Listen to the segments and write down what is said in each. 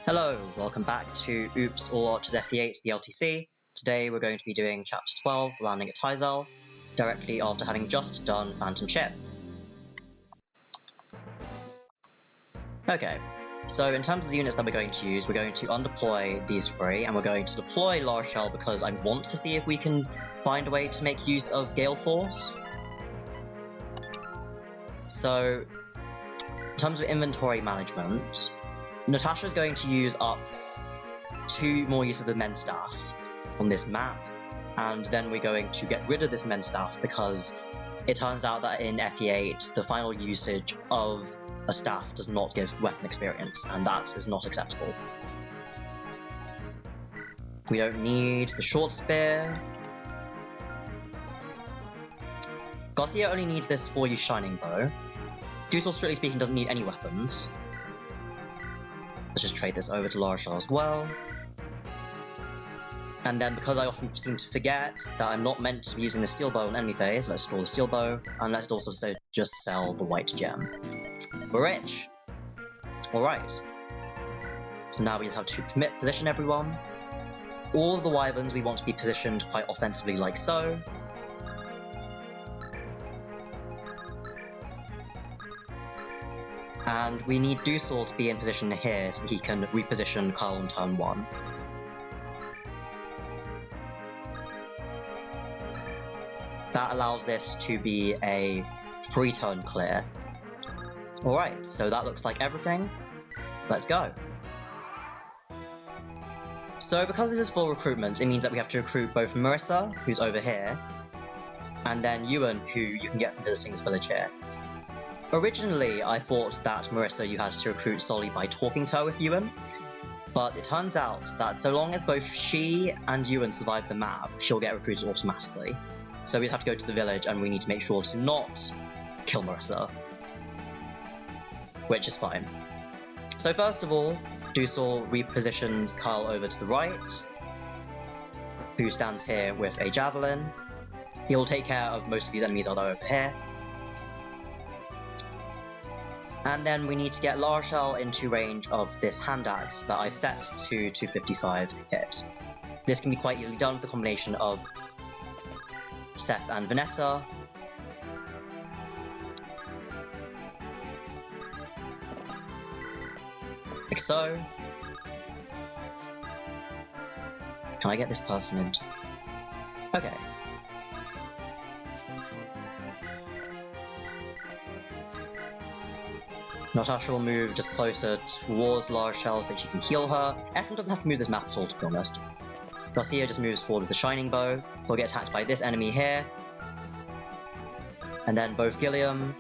Hello, welcome back to Oops All Archers FE8, the LTC. Today we're going to be doing Chapter 12, landing at Taizel, directly after having just done Phantom Ship. Okay, so in terms of the units that we're going to use, we're going to undeploy these three, and we're going to deploy Larshell because I want to see if we can find a way to make use of Galeforce. So, in terms of inventory management, Natasha's going to use up 2 more uses of the men staff on this map, and then we're going to get rid of this men staff because it turns out that in FE8 the final usage of a staff does not give weapon experience, and that is not acceptable. We don't need the short spear. Garcia only needs this 4-use shining bow. Taizel, strictly speaking, doesn't need any weapons. Let's just trade this over to Larshell as well. And then, because I often seem to forget that I'm not meant to be using the steel bow in enemy phase, let's store the steel bow, and let's also just sell the white gem. We're rich! Alright. So now we just have to position everyone. All of the wyverns we want to be positioned quite offensively like so. And we need Taizel to be in position here so he can reposition Kyle on turn 1. That allows this to be a 3-turn clear. Alright, so that looks like everything. Let's go. So because this is full recruitment, it means that we have to recruit both Marisa, who's over here, and then Ewan, who you can get from visiting this village here. Originally, I thought that Marisa you had to recruit solely by talking to her with Ewan, but it turns out that so long as both she and Ewan survive the map, she'll get recruited automatically. So we just have to go to the village and we need to make sure to not kill Marisa. Which is fine. So first of all, Taizel repositions Kyle over to the right, who stands here with a javelin. He'll take care of most of these enemies although over here. And then we need to get Larshell into range of this hand axe that I've set to 255 hit. This can be quite easily done with the combination of Seth and Vanessa. Like so. Can I get this person in? Okay. Natasha will move just closer towards Larshell so she can heal her. Everyone doesn't have to move this map at all, to be honest. Garcia just moves forward with the shining bow. He'll get attacked by this enemy here. And then both Gilliam.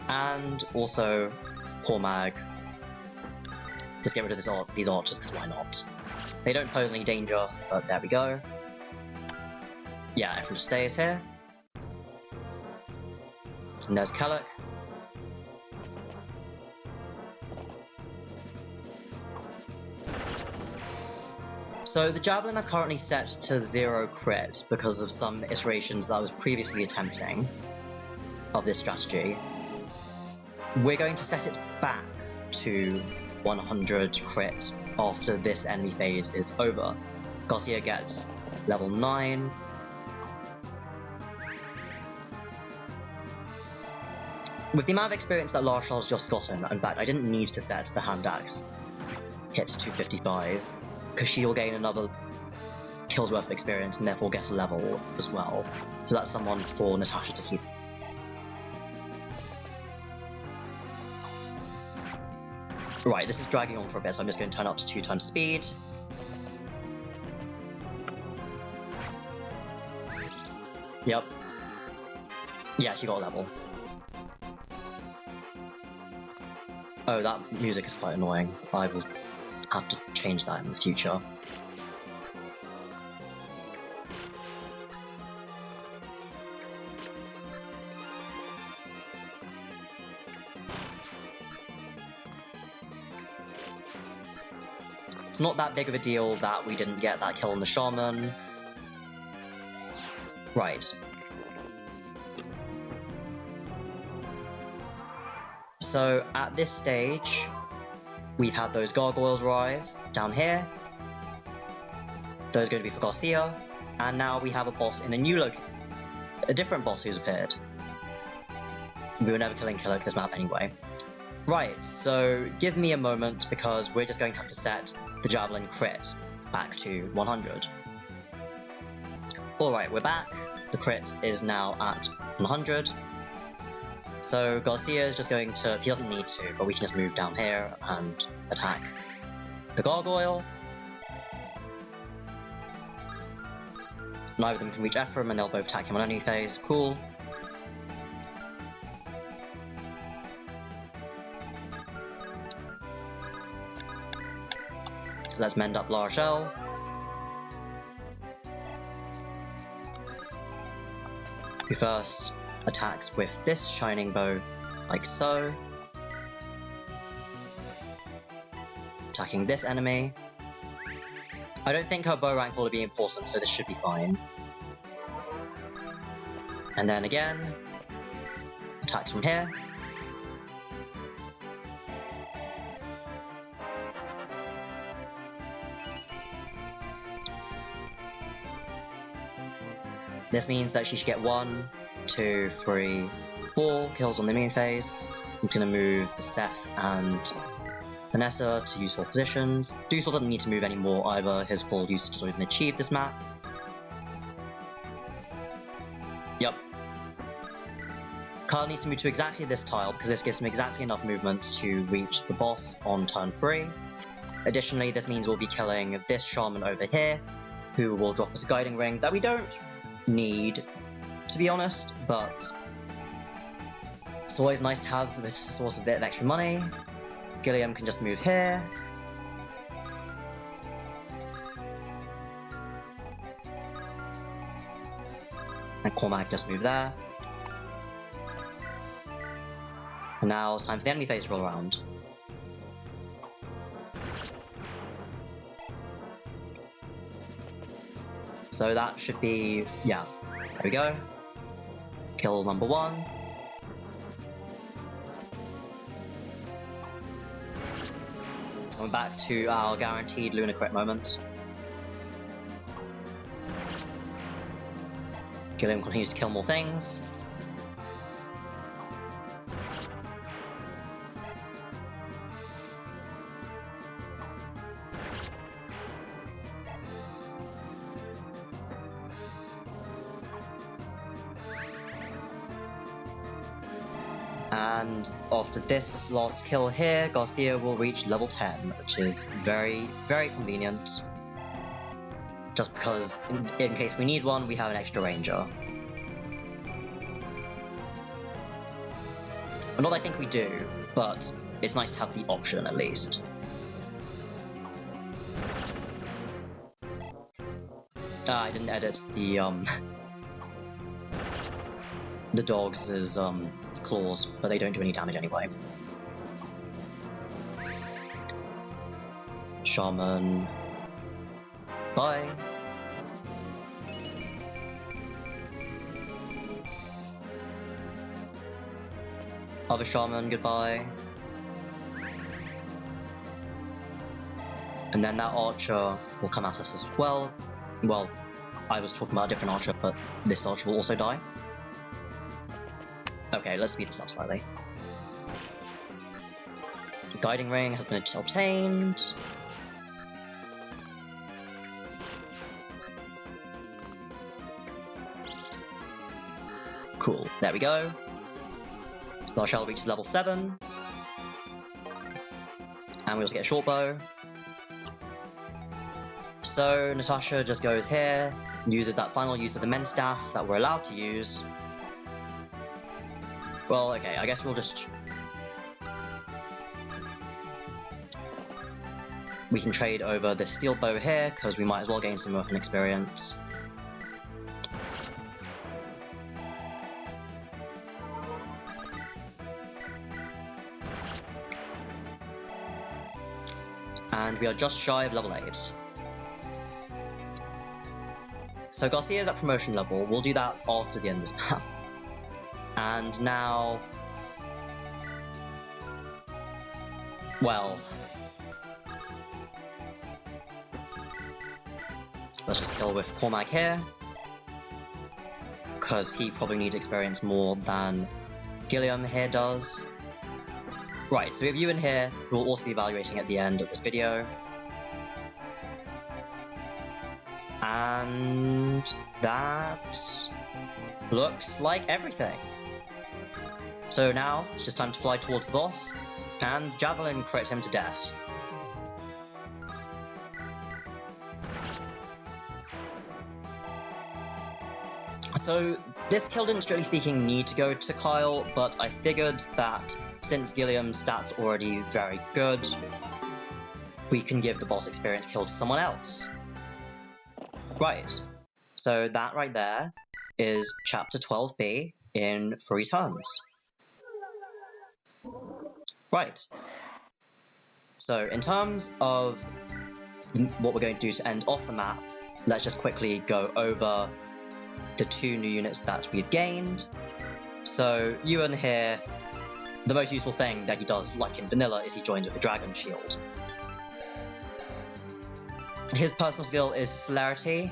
And also Cormag. Just get rid of these archers, because why not? They don't pose any danger, but there we go. Yeah, everyone just stays here. And there's Kellock. So the javelin I've currently set to 0 crit because of some iterations that I was previously attempting of this strategy. We're going to set it back to 100 crit after this enemy phase is over. Garcia gets level 9. With the amount of experience that Larshell's just gotten, in fact, I didn't need to set the hand axe hit to 255, because she'll gain another kill's worth of experience and therefore get a level as well. So that's someone for Natasha to keep. Right, this is dragging on for a bit, so I'm just going to turn up to 2 times speed. Yep. Yeah, she got a level. Oh, that music is quite annoying. I will have to change that in the future. It's not that big of a deal that we didn't get that kill on the shaman. Right. So at this stage, we've had those gargoyles arrive down here. Those are going to be for Garcia. And now we have a boss in a new location. A different boss who's appeared. We were never killing Killer this map anyway. Right, so give me a moment because we're just going to have to set the Javelin crit back to 100. Alright, we're back. The crit is now at 100. So Garcia is just going to, he doesn't need to, but we can just move down here and attack the gargoyle. Neither of them can reach EPHRAIM and they'll both attack him on any phase. Cool. Let's mend up La Rochelle. Who first attacks with this shining bow, like so. Attacking this enemy. I don't think her bow rank will be important, so this should be fine. And then again, attacks from here. This means that she should get 1, 2, 3, 4 kills on the main phase. I'm gonna move Seth and Vanessa to useful positions. Dusel doesn't need to move anymore either, his full usage has already been achieved this map. Yep. Carl needs to move to exactly this tile because this gives him exactly enough movement to reach the boss on turn 3. Additionally, this means we'll be killing this shaman over here, who will drop us a guiding ring that we don't need, to be honest, but it's always nice to have this source of a bit of extra money. Gilliam can just move here. And Cormac just move there. And now it's time for the enemy phase to roll around. So that should be, yeah, there we go. Kill number 1. And we're back to our guaranteed Lunar crit moment. Gilliam continues to kill more things. And after this last kill here, Garcia will reach level 10, which is very, very convenient. Just because, in case we need one, we have an extra ranger. Well, not I think we do, but it's nice to have the option at least. I didn't edit the the dogs' claws, but they don't do any damage anyway. Shaman. Bye. Other shaman, goodbye. And then that archer will come at us as well. Well, I was talking about a different archer, but this archer will also die. Okay, let's speed this up slightly. Guiding ring has been obtained. Cool, there we go. Larshell reaches level 7. And we also get a short bow. So Natasha just goes here, uses that final use of the men staff that we're allowed to use. Well, okay, I guess we'll just... We can trade over the steel bow here, because we might as well gain some weapon experience. And we are just shy of level 8. So Garcia is at promotion level, we'll do that after the end of this map. And now... well, let's just kill with Cormac here, because he probably needs experience more than Gilliam here does. Right, so we have Ewan here, who will also be evaluating at the end of this video. And that looks like everything. So now, it's just time to fly towards the boss, and Javelin crit him to death. So, this kill didn't, strictly speaking, need to go to Kyle, but I figured that since Gilliam's stats are already very good, we can give the boss experience kill to someone else. Right, so that right there is Chapter 12B in 3 turns. Right, so in terms of what we're going to do to end off the map, let's just quickly go over the 2 new units that we've gained. So Ewan here, the most useful thing that he does, like in vanilla, is he joins with a dragon shield. His personal skill is Celerity,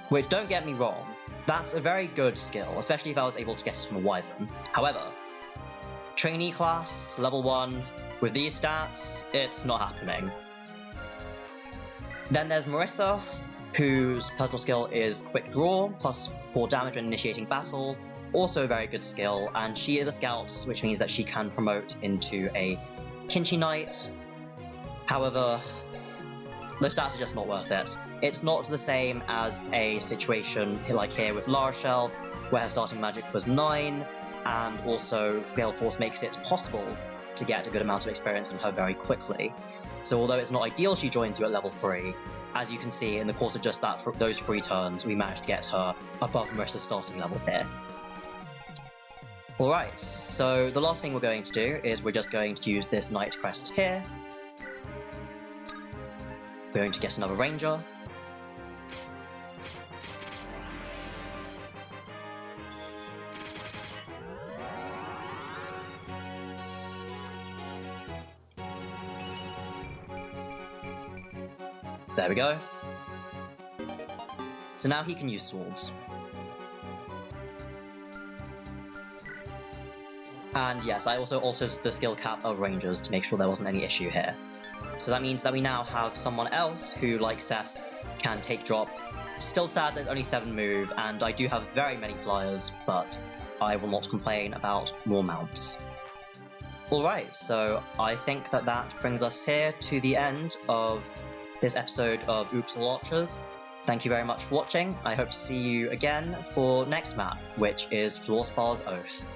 which, don't get me wrong, that's a very good skill, especially if I was able to get it from a Wyvern. However, trainee class, level 1, with these stats, it's not happening. Then there's Marisa, whose personal skill is Quick Draw, plus 4 damage when initiating battle, also a very good skill, and she is a scout, which means that she can promote into a Kinchi Knight. However, those stats are just not worth it. It's not the same as a situation like here with Larshell, where her starting magic was 9, and also Galeforce makes it possible to get a good amount of experience on her very quickly. So although it's not ideal she joins you at level 3, as you can see in the course of just those 3 turns, we managed to get her above Marissa's starting level here. Alright, so the last thing we're going to do is we're just going to use this Knight Crest here. We're going to get another Ranger. There we go. So now he can use swords. And yes, I also altered the skill cap of Rangers to make sure there wasn't any issue here. So that means that we now have someone else who, like Seth, can take drop. Still sad there's only 7 move, and I do have very many flyers, but I will not complain about more mounts. Alright, so I think that brings us here to the end of this episode of Oops All Archers. Thank you very much for watching. I hope to see you again for next map, which is Fluorspar's Oath.